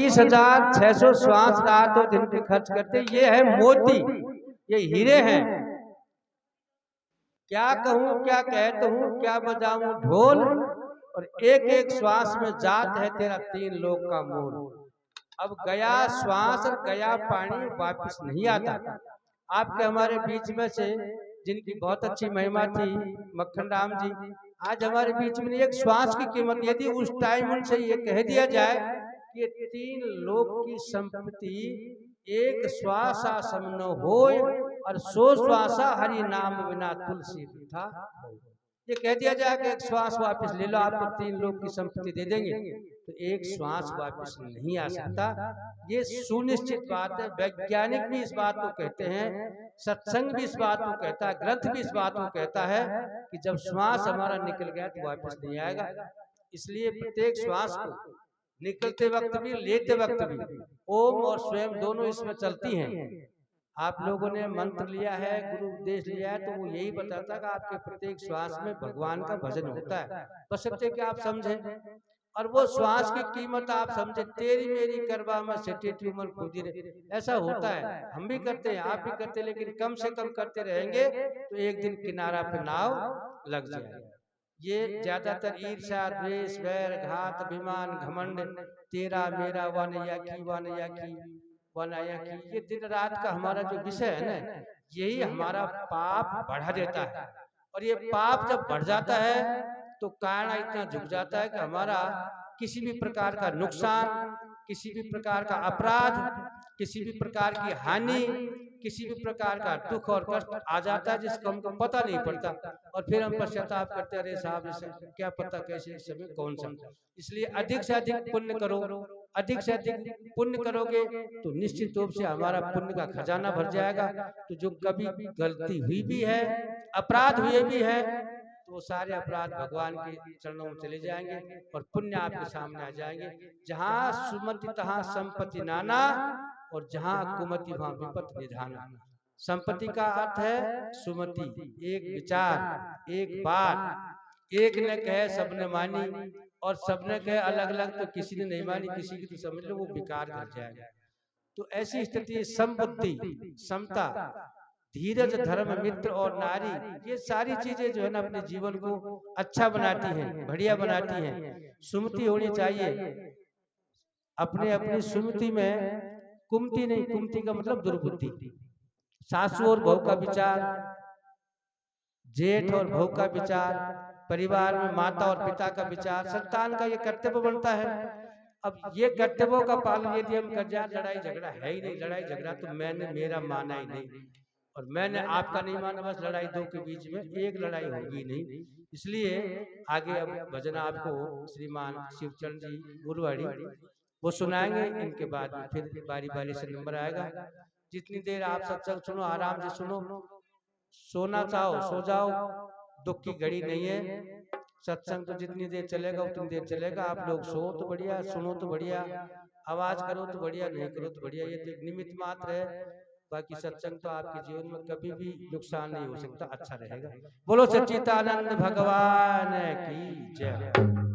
21,600 श्वास रातों दिन के खर्च करते। ये है मोती, ये हीरे हैं। क्या कहूँ, क्या कहता हूँ, क्या बजाऊं ढोल, और एक एक श्वास में जात है तेरा 3 लोक का मोल। अब गया श्वास और गया पानी वापस नहीं आता। आपके हमारे बीच में से जिनकी बहुत अच्छी महिमा थी, मक्खन राम जी, आज हमारे बीच में एक श्वास की कीमत, यदि उस टाइम उनसे ये कह दिया जाए कि 3 लोक की संपत्ति एक श्वास आसम न होय, और 100 श्वासा हरि नाम बिना तुलसी था। ये कह दिया जाए कि एक श्वास वापस ले लो, आपको 3 लोक की संपत्ति दे देंगे, तो एक श्वास वापस नहीं आ सकता। ये सुनिश्चित बात है। वैज्ञानिक भी इस बात को कहते हैं, सत्संग भी इस बात को कहता है, ग्रंथ भी इस बात को कहता है कि जब श्वास हमारा निकल गया तो वापस नहीं आएगा। इसलिए प्रत्येक श्वास को निकलते वक्त भी, लेते वक्त भी, ओम और स्वयं दोनों इसमें चलती हैं। आप लोगों ने मंत्र लिया है, गुरु उपदेश लिया है, तो वो यही बताता है कि आपके प्रत्येक श्वास में भगवान का भजन होता है, बशर्ते कि आप समझें। और वो श्वास की कीमत आप समझे, तेरी मेरी करवा में सिटी ट्यूमर खुदी रहे, ऐसा होता है। हम भी करते हैं, आप भी करते हैं, लेकिन कम से कम करते रहेंगे तो एक दिन किनारा पे नाव लग जाएगा। ये ज्यादातर ईर्ष्या, द्वेष, वैर, घात, अभिमान, घमंड, तेरा मेरा, वन या की बनाया कि ये दिन रात का हमारा जो विषय है ना, यही हमारा पाप बढ़ा देता है। और ये पाप जब बढ़ जाता है तो कारणा इतना झुक जाता है कि हमारा किसी भी प्रकार का नुकसान, किसी भी प्रकार का अपराध, किसी भी प्रकार की हानि, किसी भी प्रकार का दुख और कष्ट आ जाता है जिसका हमको पता नहीं पड़ता। और फिर हम पश्चाताप करते, अरे साहब इसे क्या पता कैसे इस समय कौन सा। इसलिए अधिक से अधिक पुण्य करो, अधिक से अधिक पुण्य करोगे तो निश्चित रूप से हमारा पुण्य का खजाना भर जाएगा। तो जो कभी गलती हुई भी है, अपराध हुए भी है, तो वो सारे अपराध भगवान के चरणों में चले जाएंगे और पुण्य आपके सामने आ जाएंगे। जहाँ सुमति तहाँ संपत्ति नाना, और जहाँ कुमति वहाँ विपत निधाना। संपत्ति का अर्थ है सुमति, एक विचार, एक बात, एक ने कहे सबने मानी, और सबने कहे अलग अलग, तो किसी ने नहीं मानी, किसी की तो समझ लो वो बेकार कर जाएगा। तो ऐसी स्थिति समबुद्धि, समता, धीरज, धर्म, मित्र और नारी, ये सारी चीजें जो है ना अपने जीवन को अच्छा बनाती हैं, बढ़िया बनाती हैं। सुमति होनी चाहिए अपने अपनी सुमति में, कुमति नहीं, कुमति का मतलब दुर्बुद्धि। सासू और बहू का विचार, जेठ और बहू का विचार, परिवार में माता और पिता का विचार, संतान का ये कर्तव्य बनता है। अब ये कर्तव्यों का पालन यदि हम कर जाए, लड़ाई झगड़ा है ही नहीं। लड़ाई झगड़ा तो मैंने मेरा माना ही नहीं, और मैंने आपका नहीं माना, बस लड़ाई दो के बीच में, एक लड़ाई होगी नहीं। इसलिए आगे अब भजन आपको श्रीमान शिवचरण जी गुरुवाड़ी वो सुनाएंगे। इनके बाद में फिर बारी बारी से नंबर आएगा। जितनी देर आप सत्संग सुनो, आराम से सुनो, सोना चाहो सो जाओ, दुख की घड़ी नहीं है। सत्संग तो जितनी देर चलेगा उतनी देर चलेगा। आप लोग सो तो बढ़िया, सुनो तो बढ़िया, आवाज करो तो बढ़िया, नहीं करो तो बढ़िया। ये तो एक निमित्त मात्र है, बाकी सत्संग तो आपके जीवन में कभी भी नुकसान नहीं हो सकता, अच्छा रहेगा। बोलो सच्चिदानंद भगवान की जय।